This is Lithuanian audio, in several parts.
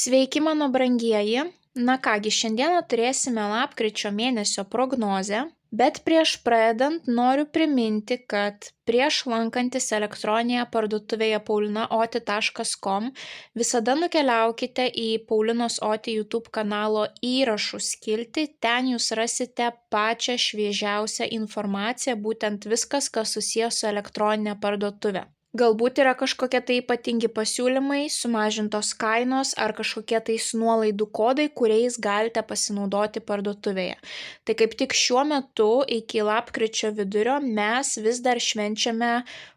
Sveiki, mano brangieji. Na kągi, šiandieną turėsime lapkričio mėnesio prognozę, bet prieš pradedant noriu priminti, kad prieš lankantis elektroninėje parduotuvėje paulinaoti.com visada nukeliaukite į Paulinos Oti YouTube kanalo įrašų skiltį, ten jūs rasite pačią šviežiausią informaciją, būtent viskas, kas susijęs su elektroninė parduotuvė. Galbūt yra kažkokie tai ypatingi pasiūlymai, sumažintos kainos ar kažkokie tais nuolaidų kodai, kuriais galite pasinaudoti parduotuvėje. Tai kaip tik šiuo metu iki lapkričio vidurio mes vis dar švenčiame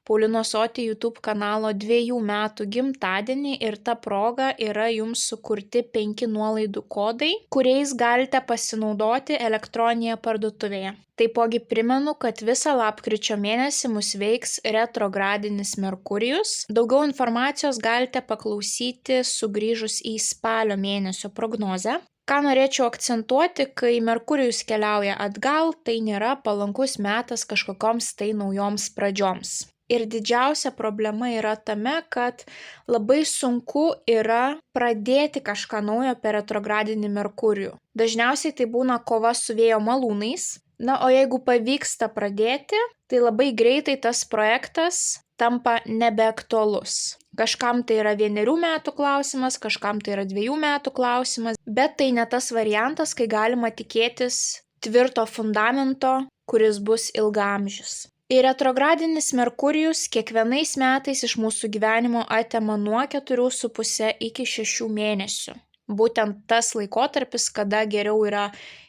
Paulinos Oti YouTube kanalo 2 metų gimtadienį ir ta proga yra jums sukurti 5 nuolaidų kodai, kuriais galite pasinaudoti elektroninėje parduotuvėje. Taipogi primenu, kad visą lapkričio mėnesį mus veiks retrogradinis Merkurijus. Daugiau informacijos galite paklausyti sugrįžus į spalio mėnesio prognozę. Ką norėčiau akcentuoti, kai Merkurijus keliauja atgal, tai nėra palankus metas kažkokioms tai naujoms pradžioms. Ir didžiausia problema yra tame, kad labai sunku yra pradėti kažką naujo per retrogradinį Merkurijų. Dažniausiai tai būna kova su vėjo malūnais. Na, o jeigu pavyksta pradėti, tai labai greitai tas projektas tampa nebeaktualus. Kažkam tai yra 1 metų klausimas, kažkam tai yra 2 metų klausimas, bet tai ne tas variantas, kai galima tikėtis tvirto fundamento, kuris bus ilgaamžis. Ir retrogradinis Merkurijus kiekvienais metais iš mūsų gyvenimo atima nuo 4,5 iki 6 mėnesių. Būtent tas laikotarpis, kada geriau yra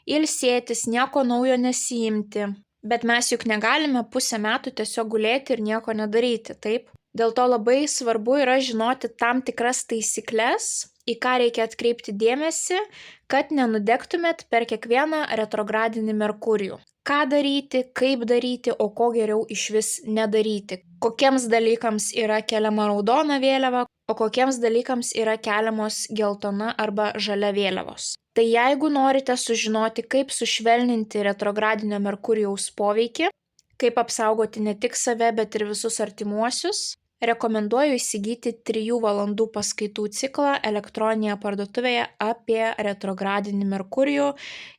ilsėtis, nieko naujo nesiimti. Bet mes juk negalime pusę metų tiesiog gulėti ir nieko nedaryti, taip? Dėl to labai svarbu yra žinoti tam tikras taisykles, į ką reikia atkreipti dėmesį, kad nenudegtumėt per kiekvieną retrogradinį Merkurijų. Ką daryti, kaip daryti, o ko geriau išvis nedaryti. Kokiems dalykams yra keliama raudona vėliava, o kokiems dalykams yra keliamos geltona arba žalia vėliavos. Tai jeigu norite sužinoti, kaip sušvelninti retrogradinio Merkurijaus poveikį, kaip apsaugoti ne tik save, bet ir visus artimuosius, rekomenduoju įsigyti 3 valandų paskaitų ciklą elektroninėje parduotuvėje apie retrogradinį Merkurijų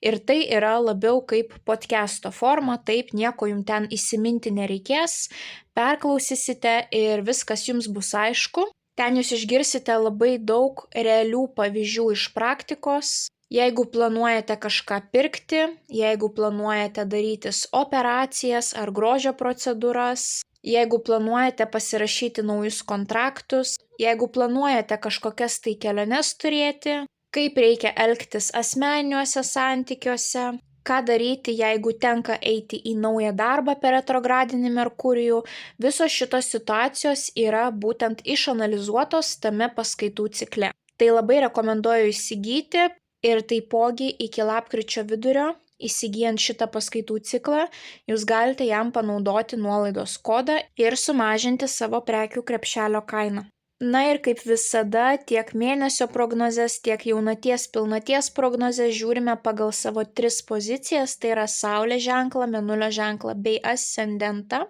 ir tai yra labiau kaip podcast'o forma, taip nieko jums ten įsiminti nereikės, perklausysite ir viskas jums bus aišku. Ten jūs išgirsite labai daug realių pavyzdžių iš praktikos. Jeigu planuojate kažką pirkti, jeigu planuojate darytis operacijas ar grožio procedūras, jeigu planuojate pasirašyti naujus kontraktus, jeigu planuojate kažkokias tai keliones turėti, kaip reikia elgtis asmeniniuose santykiuose, ką daryti, jeigu tenka eiti į naują darbą per retrogradinį Merkurijų, visos šitos situacijos yra būtent išanalizuotos tame paskaitų cikle. Tai labai rekomenduoju įsigyti ir taipogi iki lapkričio vidurio, įsigijant šitą paskaitų ciklą, jūs galite jam panaudoti nuolaidos kodą ir sumažinti savo prekių krepšelio kainą. Na ir kaip visada, tiek mėnesio prognozes, tiek jaunaties pilnaties prognozes žiūrime pagal savo 3 pozicijas, tai yra Saulės ženklą, Mėnulio ženklą bei ascendentą.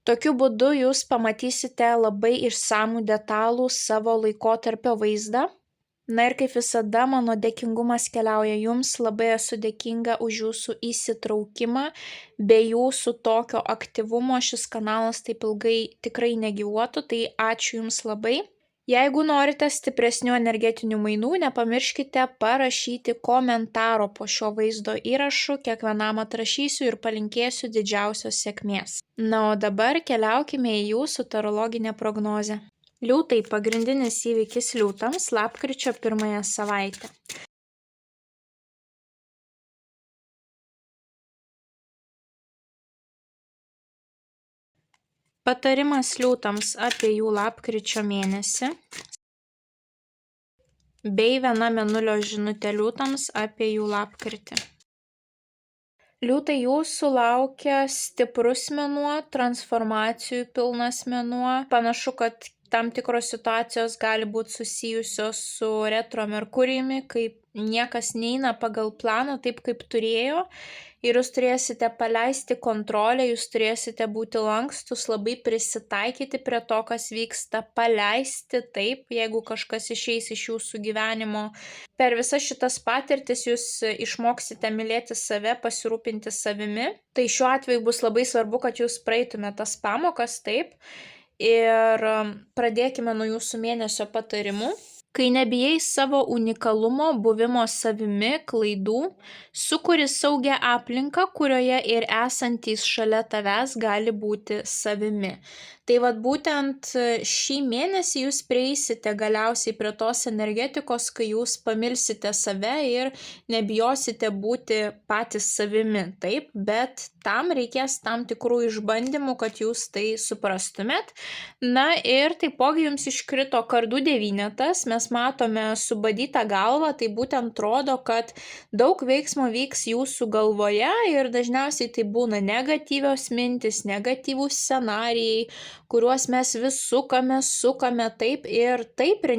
Tokiu būdu jūs pamatysite labai išsamų detalų savo laikotarpio vaizdą. Na ir kaip visada, mano dėkingumas keliauja jums, labai esu dėkinga už jūsų įsitraukimą, be jūsų tokio aktyvumo šis kanalas taip ilgai tikrai negyvuotų, tai ačiū jums labai. Jeigu norite stipresnių energetinių mainų, nepamirškite parašyti komentaro po šio vaizdo įrašu, kiekvienam atrašysiu ir palinkėsiu didžiausios sėkmės. Na o dabar keliaukime į jūsų tarologinę prognozę. Liūtai – pagrindinis įvykis liūtams lapkričio 1 savaitę. Patarimas liūtams apie jų lapkričio mėnesį bei 1 mėnulio žinutė liūtams apie jų lapkritį. Liūtai, jūsų laukia stiprus mėnuo, transformacijų pilnas mėnuo. Panašu, kad tam tikros situacijos gali būti susijusios su retro Merkurijumi, kaip niekas neina pagal planą taip, kaip turėjo. ir jūs turėsite paleisti kontrolę, jūs turėsite būti lankstus, labai prisitaikyti prie to, kas vyksta, paleisti taip, jeigu kažkas išeis iš jūsų gyvenimo. Per visas šitas patirtis jūs išmoksite mylėti save, pasirūpinti savimi. Tai šiuo atveju bus labai svarbu, kad jūs praeitumėte tas pamokas taip. Ir pradėkime nuo jūsų mėnesio patarimų. Kai nebijai savo unikalumo, buvimo savimi, klaidų, sukuri saugią aplinką, kurioje ir esantys šalia tavęs gali būti savimi. Tai vat būtent šį mėnesį jūs prieisite galiausiai prie tos energetikos, kai jūs pamilsite save ir nebijosite būti patys savimi, taip, bet tam reikės tam tikrų išbandymų, kad jūs tai suprastumėt. Na ir taipogi jums iškrito kardų devynetas, mes matome subadytą galvą, tai būtent rodo, kad daug veiksmo vyks jūsų galvoje ir dažniausiai tai būna negatyvios mintis, negatyvūs scenarijai, kuriuos mes vis sukame taip ir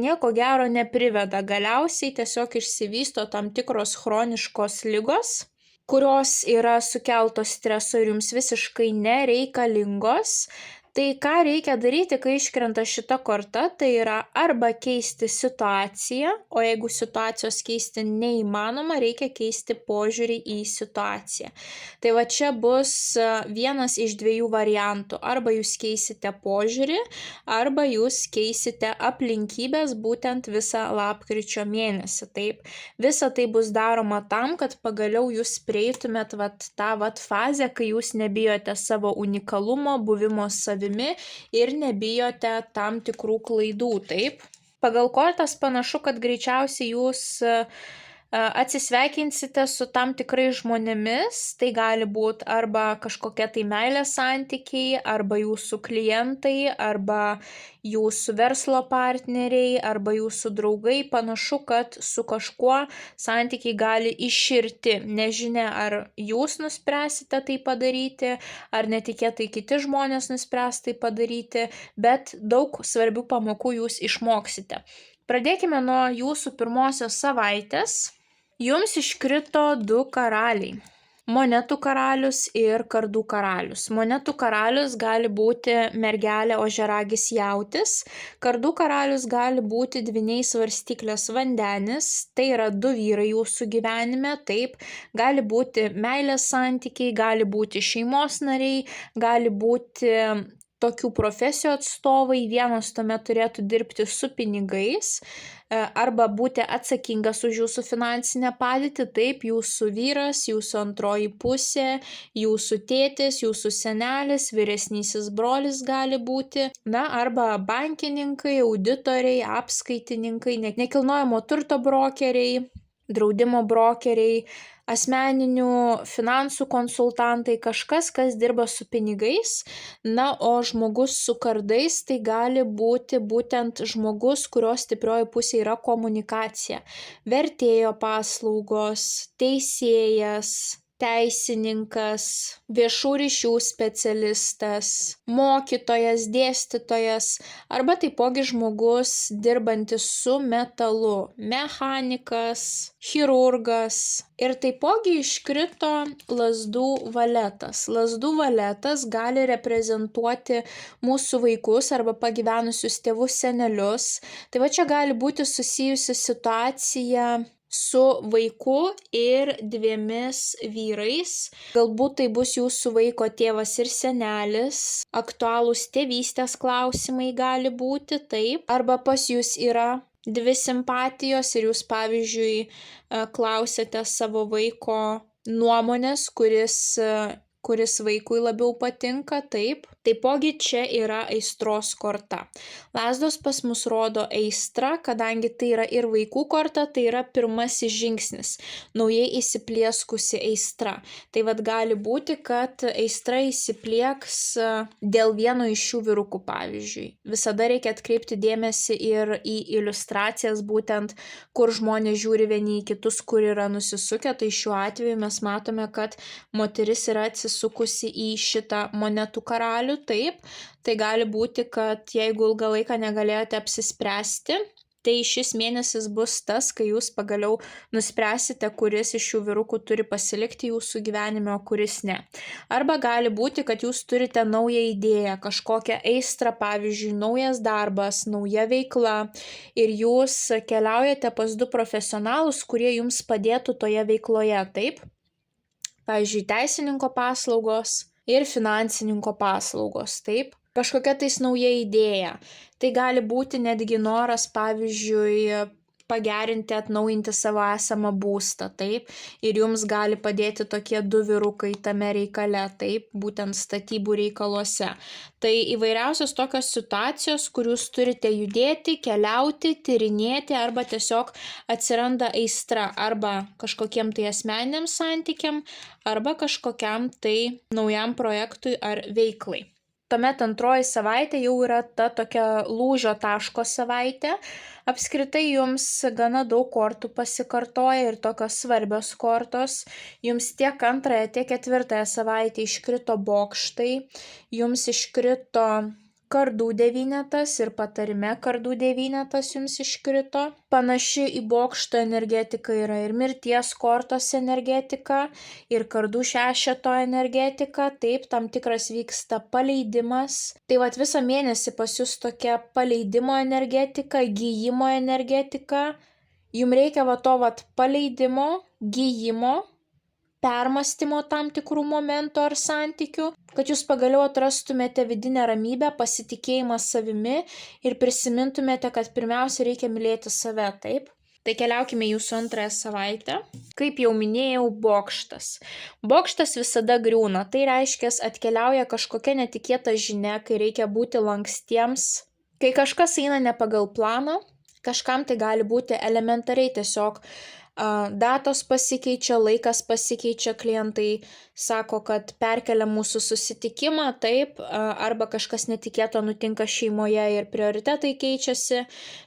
nieko gero nepriveda. Galiausiai tiesiog išsivysto tam tikros chroniškos ligos, kurios yra sukeltos streso ir jums visiškai nereikalingos. Tai ką reikia daryti, kai iškrenta šita korta, tai yra arba keisti situaciją, o jeigu situacijos keisti neįmanoma, reikia keisti požiūrį į situaciją. Tai va čia bus vienas iš dviejų variantų. Arba jūs keisite požiūrį, arba jūs keisite aplinkybės būtent visą lapkričio mėnesį. Taip, visa tai bus daroma tam, kad pagaliau jūs prieitumėt tą fazę, kai jūs nebijote savo unikalumo, buvimo savimi ir nebijote tam tikrų klaidų, taip. Pagal kortas panašu, kad greičiausiai jūs atsisveikinsite su tam tikrais žmonėmis, tai gali būti arba kažkokie tai meilės santykiai, arba jūsų klientai, arba jūsų verslo partneriai, arba jūsų draugai. Panašu, kad su kažkuo santykiai gali iširti. Nežinia, ar jūs nuspręsite tai padaryti, ar netikėtai kiti žmonės nuspręs tai padaryti, bet daug svarbių pamokų jūs išmoksite. Pradėkime nuo jūsų pirmosios savaitės. Jums iškrito 2 karaliai. Monetų karalius ir kardų karalius. Monetų karalius gali būti mergelė ožiaragis jautis. Kardų karalius gali būti dvyniai svarstyklės vandenis. Tai yra 2 vyrai jūsų gyvenime. Taip, gali būti meilės santykiai, gali būti šeimos nariai, gali būti tokių profesijų atstovai. Vienas tuomet turėtų dirbti su pinigais arba būti atsakingas už jūsų finansinę padėtį. Taip, jūsų vyras, jūsų antroji pusė, jūsų tėtis, jūsų senelis, vyresnysis brolis gali būti. Na, arba bankininkai, auditoriai, apskaitininkai, nekilnojamo turto brokeriai, draudimo brokeriai, asmeninių finansų konsultantai, kažkas, kas dirba su pinigais. Na, o žmogus su kardais tai gali būti būtent žmogus, kurio stiprioji pusė yra komunikacija. Vertėjo paslaugos, teisėjas, teisininkas, viešų ryšių specialistas, mokytojas, dėstytojas, arba taipogi žmogus dirbantis su metalu, mechanikas, chirurgas. Ir taipogi iškrito lazdų valetas. Lazdų valetas gali reprezentuoti mūsų vaikus arba pagyvenusius tėvus, senelius. Tai va čia gali būti susijusi situacija su vaiku ir 2 vyrais. Galbūt tai bus jūsų vaiko tėvas ir senelis. Aktualūs tėvystės klausimai gali būti, taip. Arba pas jūs yra 2 simpatijos ir jūs, pavyzdžiui, klausėte savo vaiko nuomonės, kuris vaikui labiau patinka, taip. Taipogi čia yra aistros korta. Lazdos pas mus rodo aistrą, kadangi tai yra ir vaikų korta, tai yra pirmasis žingsnis, naujai įsiplieskusi aistra. Tai vad gali būti, kad aistra įsiplieks dėl vieno iš šių vyrukų, pavyzdžiui. Visada reikia atkreipti dėmesį ir į iliustracijas, būtent kur žmonės žiūri vieni į kitus, kur yra nusisukę. Tai šiuo atveju mes matome, kad moteris yra atsisukusi į šitą monetų karalių. Taip, tai gali būti, kad jeigu ilgą laiką negalėjote apsispręsti, Tai šis mėnesis bus tas, kai jūs pagaliau nuspręsite, kuris iš šių vyrukų turi pasilikti jūsų gyvenime, o kuris ne. Arba gali būti, kad jūs turite naują idėją, kažkokią aistrą, pavyzdžiui, naujas darbas, nauja veikla ir jūs keliaujate pas du profesionalus, kurie jums padėtų toje veikloje, taip? Pavyzdžiui, teisininko paslaugos ir finansininko paslaugos, taip? Kažkokia tais nauja idėja. Tai gali būti netgi noras, pavyzdžiui, pagerinti, atnaujinti savo esamą būstą, taip? Ir jums gali padėti tokie du vyrukai tame reikale, taip? Būtent statybų reikaluose. Tai įvairiausios tokios situacijos, kur jūs turite judėti, keliauti, tyrinėti arba tiesiog atsiranda aistra arba kažkokiem tai asmeniniam santykiam, arba kažkokiam tai naujam projektui ar veiklai. Tuomet antroji savaitė jau yra ta tokia lūžio taško savaitė. Apskritai jums gana daug kortų pasikartoja ir tokios svarbios kortos. Jums tiek antrąją, tiek ketvirtąją savaitę iškrito bokštai, jums iškrito kardų devynetas ir patarime kardų devynetas jums iškrito. Panaši į bokšto energetiką yra ir mirties kortos energetika, ir kardų šešeto energetika, taip, tam tikras vyksta paleidimas. Tai vat visą mėnesį pas jūs tokia paleidimo energetika, gijimo energetika. Jums reikia va to vat paleidimo, gijimo, permąstymo tam tikrų momentų ar santykių, kad jūs pagaliau atrastumėte vidinę ramybę, pasitikėjimą savimi ir prisimintumėte, kad pirmiausia reikia mylėti save, taip? Tai keliaukime jūsų antrąją savaitę. Kaip jau minėjau, bokštas. Bokštas visada griūna, tai reiškia atkeliauja kažkokia netikėta žinia, kai reikia būti lankstiems, kai kažkas eina ne pagal planą, kažkam tai gali būti elementariai tiesiog datos pasikeičia, laikas pasikeičia, klientai sako, kad perkelia mūsų susitikimą, taip, arba kažkas netikėto nutinka šeimoje ir prioritetai keičiasi,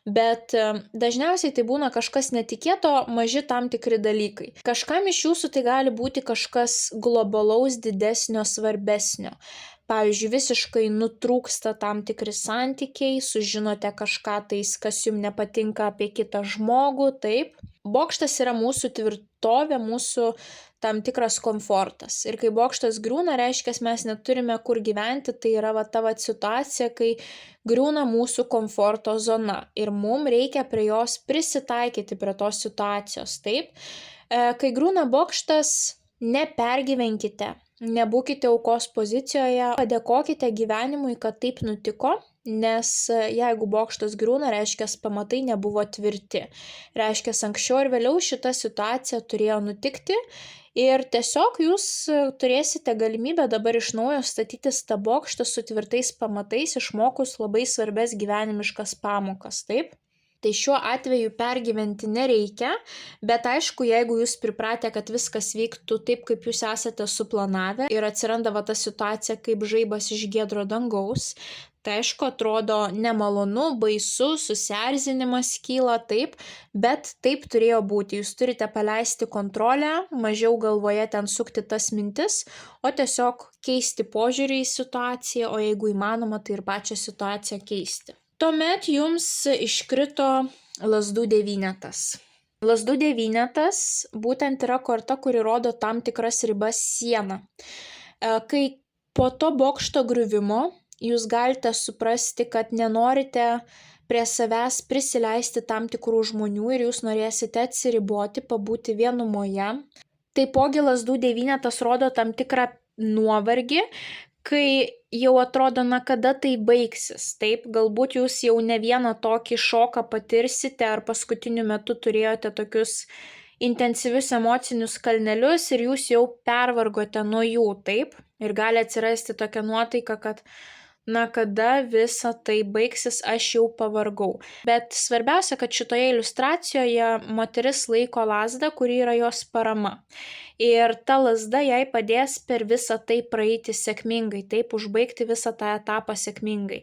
bet dažniausiai tai būna kažkas netikėto, maži tam tikri dalykai. Kažkam iš jūsų tai gali būti kažkas globalaus, didesnio, svarbesnio. Pavyzdžiui, visiškai nutrūksta tam tikri santykiai, sužinote kažką tais, kas jums nepatinka apie kitą žmogų, taip. Bokštas yra mūsų tvirtovė, mūsų tam tikras komfortas. Ir kai bokštas griūna, reiškia, mes neturime kur gyventi, tai yra va ta situacija, kai griūna mūsų komforto zona. Ir mums reikia prie jos prisitaikyti, prie tos situacijos, taip. Kai griūna bokštas, nepergyvenkite. Nebūkite aukos pozicijoje, padėkokite gyvenimui, kad taip nutiko, nes jeigu bokštas griūna, reiškia, pamatai nebuvo tvirti. Reiškia, anksčiau ir vėliau šita situacija turėjo nutikti ir tiesiog jūs turėsite galimybę dabar iš naujo statytis tą bokštą su tvirtais pamatais, išmokus labai svarbes gyvenimiškas pamokas, taip? Tai šiuo atveju pergyventi nereikia, bet aišku, jeigu jūs pripratę, kad viskas vyktų taip, kaip jūs esate suplanavę ir atsiranda va ta situacija kaip žaibas iš giedro dangaus, tai aišku, atrodo nemalonu, baisu, susierzinimas kyla, taip, bet taip turėjo būti. Jūs turite paleisti kontrolę, mažiau galvoje ten sukti tas mintis, o tiesiog keisti požiūrį į situaciją, o jeigu įmanoma, tai ir pačią situaciją keisti. Tuomet jums iškrito lazdų devynetas. Lazdų devynetas būtent yra korta, kuri rodo tam tikras ribas sieną. Kai po to bokšto griuvimo jūs galite suprasti, kad nenorite prie savęs prisileisti tam tikrų žmonių ir jūs norėsite atsiriboti, pabūti vienumoje. Taipogi lazdų devynetas rodo tam tikrą nuovargį, kai jau atrodo, na kada tai baigsis, taip, galbūt jūs jau ne vieną tokį šoką patirsite ar paskutiniu metu turėjote tokius intensyvius emocinius kalnelius ir jūs jau pervargote nuo jų, taip, ir gali atsirasti tokia nuotaika, kad na kada visa tai baigsis, aš jau pavargau. Bet svarbiausia, kad šitoje iliustracijoje moteris laiko lazdą, kuri yra jos parama. Ir ta lazda jai padės per visą tai praeiti sėkmingai, taip užbaigti visą tą etapą sėkmingai.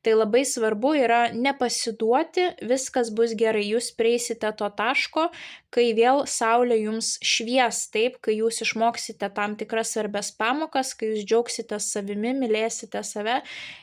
Tai labai svarbu yra nepasiduoti, viskas bus gerai, jūs prieisite to taško, kai vėl saulė jums švies, taip, kai jūs išmoksite tam tikras svarbias pamokas, kai jūs džiaugsite savimi, mylėsite save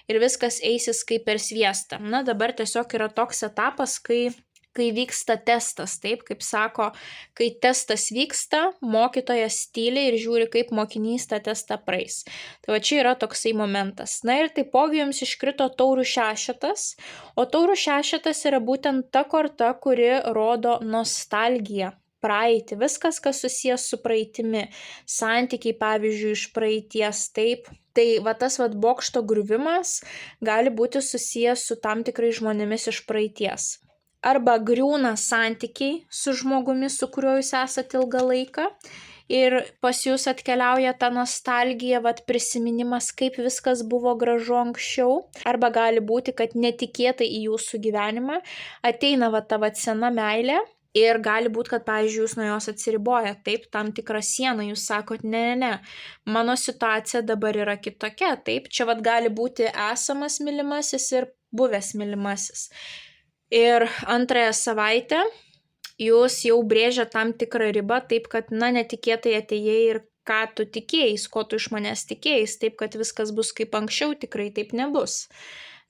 ir viskas eisis kaip per sviestą. Na dabar tiesiog yra toks etapas, kai kai vyksta testas, taip, kaip sako, kai testas vyksta, mokytojas tyli ir žiūri, kaip mokinys tą testą praeis. Tai va čia yra toksai momentas. Na ir taipogi jums iškrito taurių šešetas, o taurių šešetas yra būtent ta korta, kuri rodo nostalgiją, praeitį, viskas, kas susijęs su praeitimi, santykiai, pavyzdžiui, iš praeities, taip. Tai va tas va bokšto griuvimas gali būti susijęs su tam tikrais žmonėmis iš praeities. Arba griūna santykiai su žmogumi, su kuriuo jūs esate ilgą laiką ir pas jūs atkeliauja ta nostalgija, vat prisiminimas, kaip viskas buvo gražu anksčiau. Arba gali būti, kad netikėtai į jūsų gyvenimą ateina va ta va sena meilė. Ir gali būti, kad, pavyzdžiui, jūs nuo jos atsiriboja, taip, tam tikrą sieną, jūs sakot, ne, mano situacija dabar yra kitokia, taip, čia vat gali būti esamas mylimasis ir buvęs mylimasis. Ir antrąją savaitę jūs jau brėžia tam tikrą ribą, taip, kad, netikėtai atėjai ir ką tu tikėjais, ko tu iš manęs tikėjais, taip, kad viskas bus kaip anksčiau, tikrai taip nebus.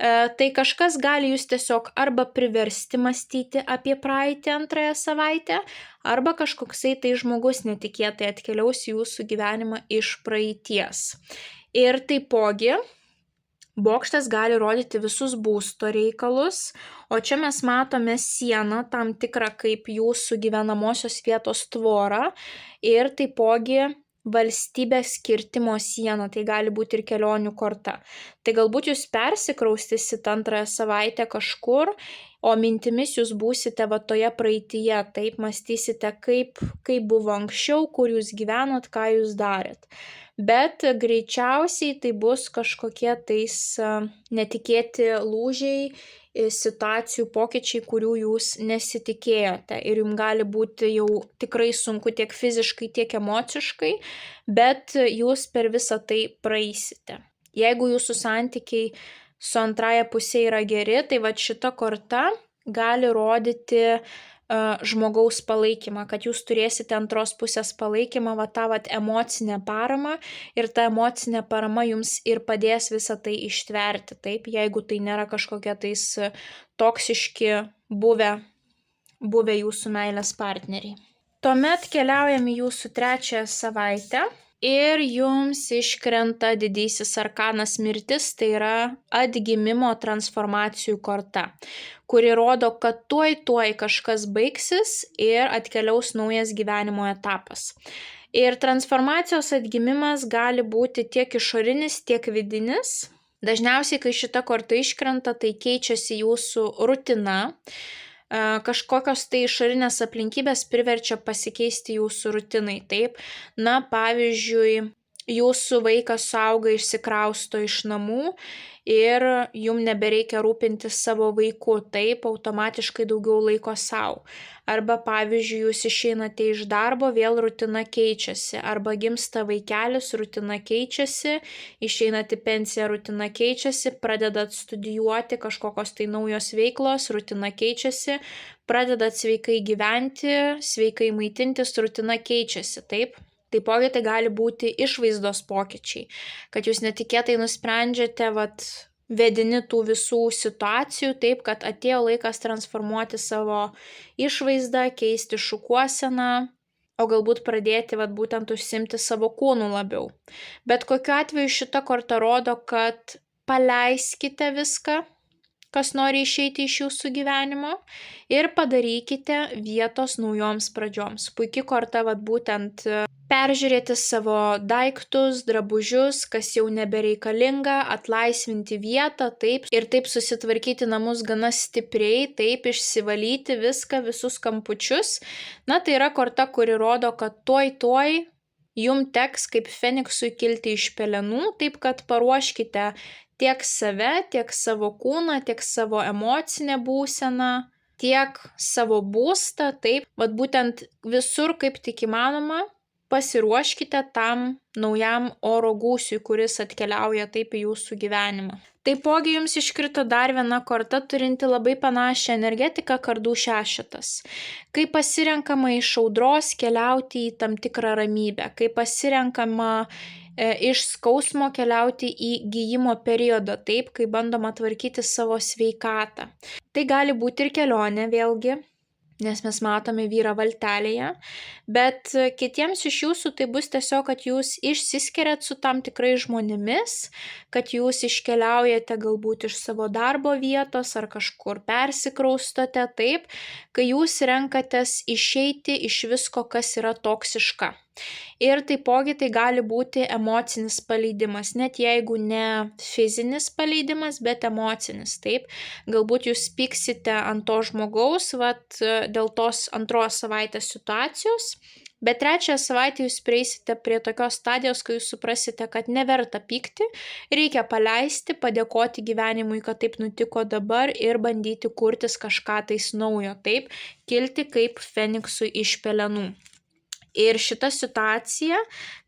Tai kažkas gali jūs tiesiog arba priversti mąstyti apie praeitį antrąją savaitę, arba kažkoksai tai žmogus netikėtai atkeliaus į jūsų gyvenimą iš praeities. Ir taipogi bokštas gali rodyti visus būsto reikalus, o čia mes matome sieną, tam tikrą kaip jūsų gyvenamosios vietos tvorą ir taipogi valstybės skirtimo siena, tai gali būti ir kelionių korta. Tai galbūt jūs persikraustysit antrąją savaitę kažkur, o mintimis jūs būsite va toje praeityje, taip mąstysite, kaip buvo anksčiau, kur jūs gyvenot, ką jūs darėt. Bet greičiausiai tai bus kažkokie tais netikėti lūžiai, situacijų pokyčiai, kurių jūs nesitikėjote ir jums gali būti jau tikrai sunku tiek fiziškai, tiek emociškai, bet jūs per visą tai praeisite. Jeigu jūsų santykiai su antraja pusė yra geri, tai va šita korta gali rodyti žmogaus palaikymą, kad jūs turėsite antros pusės palaikymą, va tą emocinę paramą ir ta emocinė parama jums ir padės visą tai ištverti, taip, jeigu tai nėra kažkokie tais toksiški buvę jūsų meilės partneriai. Tuomet keliaujame į jūsų trečiąją savaitę. Ir jums iškrenta didysis arkanas mirtis, tai yra atgimimo transformacijų korta, kuri rodo, kad tuoj kažkas baigsis ir atkeliaus naujas gyvenimo etapas. Ir transformacijos atgimimas gali būti tiek išorinis, tiek vidinis. Dažniausiai, kai šita korta iškrenta, tai keičiasi jūsų rutina. Kažkokios tai išorinės aplinkybės priverčia pasikeisti jūsų rutinai, taip. Pavyzdžiui, jūsų vaikas suauga, išsikrausto iš namų ir jums nebereikia rūpintis savo vaiku, taip, automatiškai daugiau laiko savo. Arba, pavyzdžiui, jūs išeinate iš darbo, vėl rutina keičiasi. Arba gimsta vaikelis, rutina keičiasi, išeinate į pensiją, rutina keičiasi, pradedat studijuoti kažkokios tai naujos veiklos, rutina keičiasi, pradedat sveikai gyventi, sveikai maitintis, rutina keičiasi, taip. Taipogi tai gali būti išvaizdos pokyčiai, kad jūs netikėtai nusprendžiate vedini tų visų situacijų, taip, kad atėjo laikas transformuoti savo išvaizdą, keisti šukuoseną, o galbūt pradėti būtent užsiimti savo kūnu labiau. Bet kokiu atveju šita korta rodo, kad paleiskite viską, kas nori išeiti iš jūsų gyvenimo ir padarykite vietos naujoms pradžioms. Puiki korta būtent peržiūrėti savo daiktus, drabužius, kas jau nebereikalinga, atlaisvinti vietą, taip, ir taip susitvarkyti namus gana stipriai, taip, išsivalyti viską, visus kampučius. Tai yra korta, kuri rodo, kad tuoj jums teks kaip feniksui kilti iš pelenų, taip kad paruoškite tiek save, tiek savo kūną, tiek savo emocinę būseną, tiek savo būstą, taip, būtent visur kaip tik įmanoma. Pasiruoškite tam naujam oro gūsiui, kuris atkeliauja taip į jūsų gyvenimą. Taipogi jums iškrito dar viena korta, turinti labai panašią energetiką, kardų šešetas. Kai pasirenkama iš audros keliauti į tam tikrą ramybę, kai pasirenkama iš skausmo keliauti į gijimo periodą, taip, kai bandoma tvarkyti savo sveikatą. Tai gali būti ir kelionė vėlgi. nes mes matome vyrą valtelėje, bet kitiems iš jūsų tai bus tiesiog, kad jūs išsiskiriat su tam tikrais žmonėmis, kad jūs iškeliaujate galbūt iš savo darbo vietos ar kažkur persikraustote, taip, kai jūs renkatės išeiti iš visko, kas yra toksiška. Ir taipogi tai gali būti emocinis paleidimas, net jeigu ne fizinis paleidimas, bet emocinis, taip. Galbūt jūs pyksite ant to žmogaus, dėl tos antros savaitės situacijos, bet trečią savaitę jūs prieisite prie tokios stadijos, kai jūs suprasite, kad neverta pykti, reikia paleisti, padėkoti gyvenimui, kad taip nutiko dabar ir bandyti kurtis kažką tais naujo, taip, kilti kaip feniksui iš pelenų. Ir šita situacija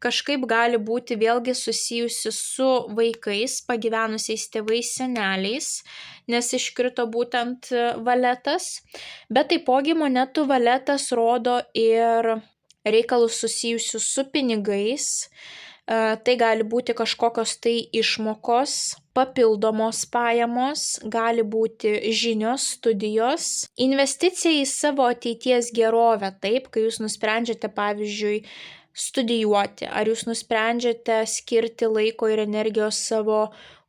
kažkaip gali būti vėlgi susijusi su vaikais, pagyvenusiais tėvais, seneliais, nes iškrito būtent valetas, bet taipogi monetų valetas rodo ir reikalus susijusius su pinigais. Tai gali būti kažkokios tai išmokos, papildomos pajamos, gali būti žinios, studijos, investicija į savo ateities gerovę, taip, kai jūs nusprendžiate, pavyzdžiui, studijuoti, ar jūs nusprendžiate skirti laiko ir energijos savo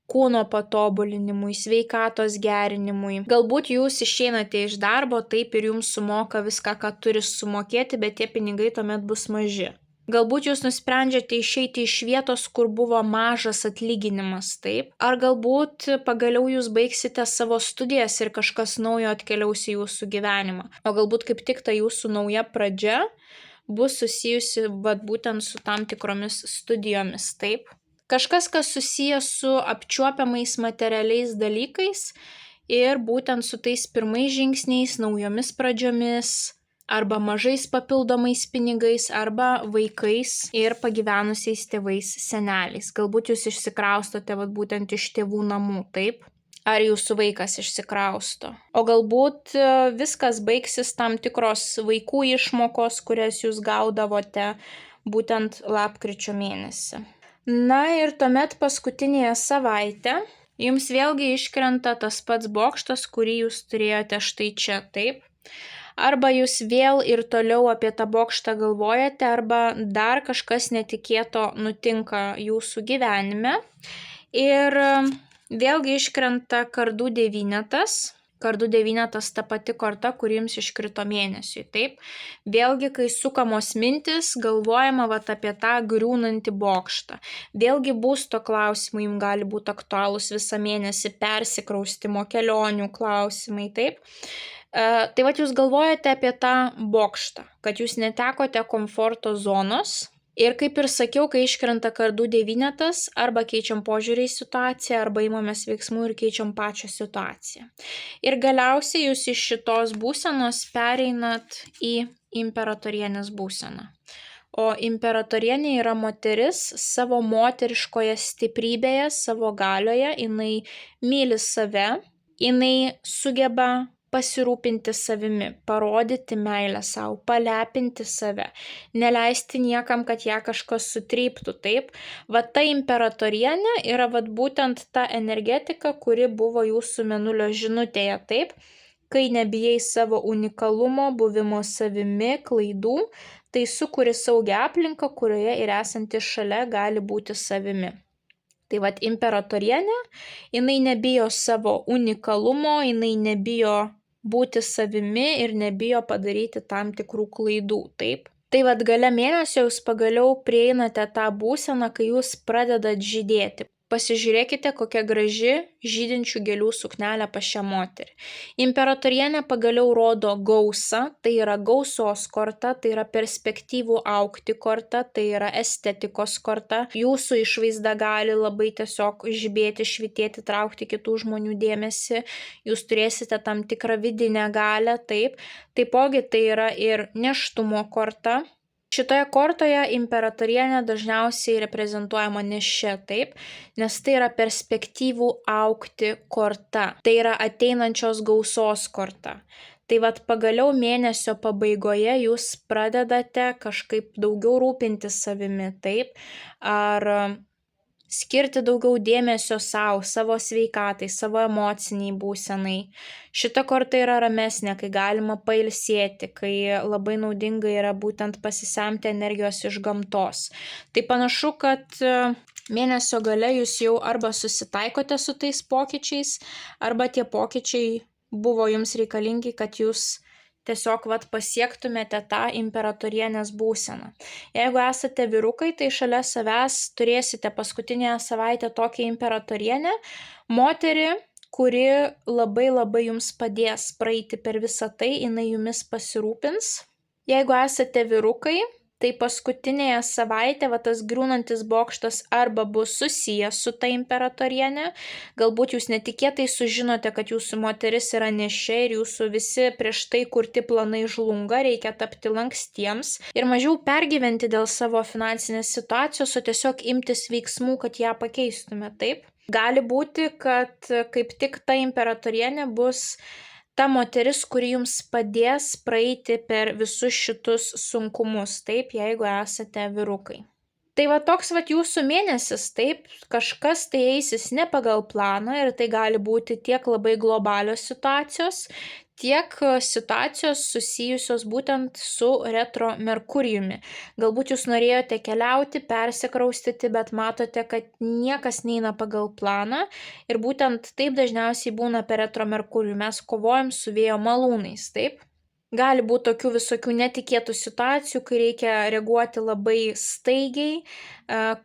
kūno patobulinimui, sveikatos gerinimui. Galbūt jūs išeinate iš darbo, taip, ir jums sumoka viską, ką turi sumokėti, bet tie pinigai tuomet bus maži. Galbūt jūs nusprendžiate išeiti iš vietos, kur buvo mažas atlyginimas, taip? Ar galbūt pagaliau jūs baigsite savo studijas ir kažkas naujo atkeliaus į jūsų gyvenimą. O galbūt kaip tik ta jūsų nauja pradžia bus susijusi būtent su tam tikromis studijomis, taip? Kažkas, kas susijęs su apčiuopiamais materialiais dalykais ir būtent su tais pirmais žingsniais, naujomis pradžiomis, arba mažais papildomais pinigais, arba vaikais ir pagyvenusiais tėvais, seneliais. Galbūt jūs išsikraustote būtent iš tėvų namų, taip? Ar jūsų vaikas išsikrausto. O galbūt viskas baigsis tam tikros vaikų išmokos, kurias jūs gaudavote būtent lapkričio mėnesį. Na ir tuomet paskutinėje savaitę jums vėlgi iškrenta tas pats bokštas, kurį jūs turėjote štai čia, taip? Arba jūs vėl ir toliau apie tą bokštą galvojate, arba dar kažkas netikėto nutinka jūsų gyvenime. Ir vėlgi iškrenta kardų devynetas. Kardų devynetas ta pati korta, kuri jums iškrito mėnesiui, taip? Vėlgi, kai sukamos mintis, galvojama apie tą griūnantį bokštą. Vėlgi būsto klausimai jums gali būti aktualūs visą mėnesį, persikraustimo, kelionių klausimai, taip? Tai jūs galvojate apie tą bokštą, kad jūs netekote komforto zonos ir kaip ir sakiau, kai iškrenta kardų devynetas, arba keičiam požiūrį į situaciją, arba imamės veiksmų ir keičiam pačią situaciją. Ir galiausiai jūs iš šitos būsenos pereinat į imperatorienės būseną. O imperatorienė yra moteris savo moteriškoje stiprybėje, savo galioje, jinai myli save, jinai sugeba pasirūpinti savimi, parodyti meilę savo, palepinti save, neleisti niekam, kad ją kažkas sutryptų, taip? Ta imperatorienė yra būtent ta energetika, kuri buvo jūsų mėnulio žinutėje, taip? Kai nebijai savo unikalumo, buvimo savimi, klaidų, tai sukuri saugią aplinką, kurioje ir esantis šalia gali būti savimi. Tai imperatorienė, jinai nebijo savo unikalumo, jinai nebijo būti savimi ir nebijo padaryti tam tikrų klaidų, taip? Tai gale mėnesio jūs pagaliau prieinate tą būseną, kai jūs pradedat žydėti. Pasižiūrėkite, kokia graži žydinčių gėlių suknelė pas šią moterį. Imperatorienė pagaliau rodo gausą, tai yra gausos korta, tai yra perspektyvų augti korta, tai yra estetikos korta. Jūsų išvaizda gali labai tiesiog žibėti, švitėti, traukti kitų žmonių dėmesį. Jūs turėsite tam tikrą vidinę galią, taip. Taipogi tai yra ir nėštumo korta. Šitoje kortoje imperatorienė dažniausiai reprezentuojama nėščia, taip, nes tai yra perspektyvų augti korta, tai yra ateinančios gausos korta. Tai pagaliau mėnesio pabaigoje jūs pradedate kažkaip daugiau rūpintis savimi, taip, ar skirti daugiau dėmesio savo sveikatai, savo emociniai būsenai. Šita korta yra ramesnė, kai galima pailsėti, kai labai naudinga yra būtent pasisemti energijos iš gamtos. Tai panašu, kad mėnesio gale jūs jau arba susitaikote su tais pokyčiais, arba tie pokyčiai buvo jums reikalingi, kad jūs tiesiog pasiektumėte tą imperatorienės būseną. Jeigu esate vyrukai, tai šalia savęs turėsite paskutinėje savaitę tokią imperatorienę, moterį, kuri labai jums padės praeiti per visą tai, jinai jumis pasirūpins. Jeigu esate vyrukai, tai paskutinėje savaitė tas griūnantis bokštas arba bus susijęs su ta imperatorienė, galbūt jūs netikėtai sužinote, kad jūsų moteris yra nėščia ir jūsų visi prieš tai kurti planai žlunga, reikia tapti lankstiems ir mažiau pergyventi dėl savo finansinės situacijos, o tiesiog imtis veiksmų, kad ją pakeistume, taip? Gali būti, kad kaip tik ta imperatorienė bus ta moteris, kuri jums padės praeiti per visus šitus sunkumus, taip, jeigu esate vyrukai. Tai toks jūsų mėnesis, taip, kažkas tai eisis ne pagal planą ir tai gali būti tiek labai globalios situacijos, tiek situacijos susijusios būtent su retro Merkurijumi. Galbūt jūs norėjote keliauti, persikraustyti, bet matote, kad niekas neina pagal planą ir būtent taip dažniausiai būna per retro Merkurijų. Mes kovojam su vėjo malūnais, taip? Gali būti tokių visokių netikėtų situacijų, kai reikia reaguoti labai staigiai,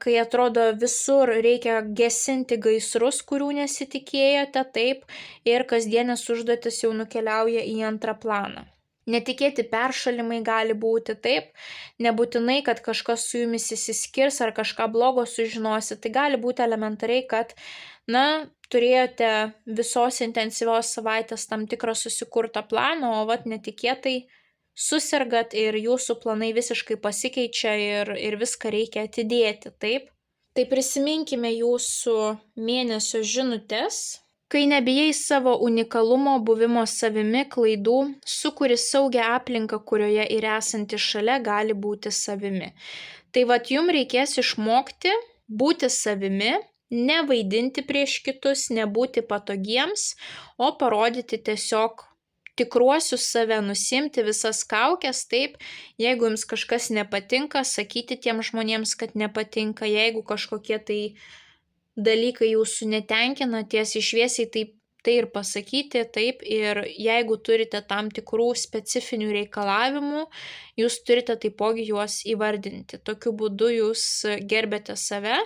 kai atrodo visur reikia gesinti gaisrus, kurių nesitikėjote, taip, ir kasdienės užduotis jau nukeliauja į antrą planą. Netikėti peršalimai gali būti, taip, nebūtinai, kad kažkas su jumis išsiskirs ar kažką blogo sužinosi, tai gali būti elementariai, kad, turėjote visos intensyvios savaitės tam tikrą susikurtą planą, o netikėtai susirgat ir jūsų planai visiškai pasikeičia ir viską reikia atidėti, taip? Tai prisiminkime jūsų mėnesio žinutes. Kai nebijai savo unikalumo, buvimo savimi, klaidų, sukuri saugią aplinką, kurioje ir esanti šalia gali būti savimi. Tai jums reikės išmokti būti savimi, nevaidinti prieš kitus, nebūti patogiems, o parodyti tiesiog tikruosius save, nusimti visas kaukes, taip, jeigu jums kažkas nepatinka, sakyti tiem žmonėms, kad nepatinka, jeigu kažkokie tai dalykai jūsų netenkina, tiesiai šviesiai tai ir pasakyti, taip, ir jeigu turite tam tikrų specifinių reikalavimų, jūs turite taipogi juos įvardinti. Tokiu būdu jūs gerbėte save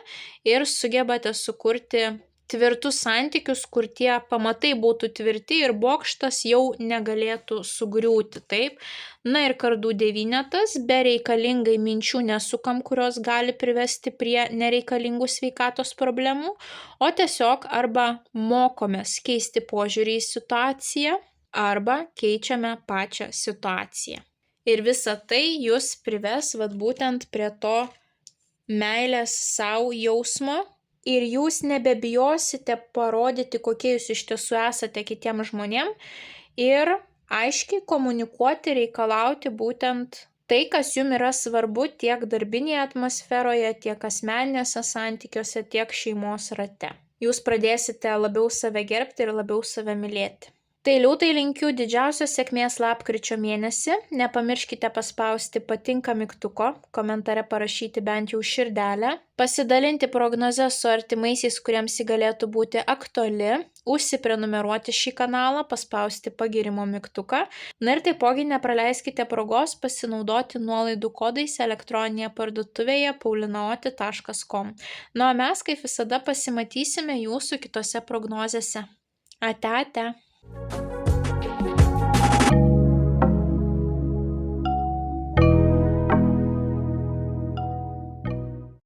ir sugebate sukurti tvirtus santykius, kur tie pamatai būtų tvirti ir bokštas jau negalėtų sugriūti, taip. Ir kardų devynetas, bereikalingai minčių nesukam, kurios gali privesti prie nereikalingų sveikatos problemų, o tiesiog arba mokomės keisti požiūrį į situaciją, arba keičiame pačią situaciją. Ir visa tai jūs prives būtent prie to meilės savo jausmo, ir jūs nebebijosite parodyti, kokie jūs iš tiesų esate kitiem žmonėm ir aiškiai komunikuoti, reikalauti būtent tai, kas jums yra svarbu tiek darbinėje atmosferoje, tiek asmeninėse santykiuose, tiek šeimos rate. Jūs pradėsite labiau save gerbti ir labiau save mylėti. Tai liūtai linkiu didžiausios sėkmės lapkričio mėnesį. Nepamirškite paspausti patinka mygtuko, komentare parašyti bent jau širdelę, pasidalinti prognozę su artimaisiais, kuriems ji galėtų būti aktuali, užsiprenumeruoti šį kanalą, paspausti pagirimo mygtuką. Ir taipogi nepraleiskite progos pasinaudoti nuolaidų kodais elektroninėje parduotuvėje paulinaoti.com. O mes kaip visada pasimatysime jūsų kitose prognozėse. Ate.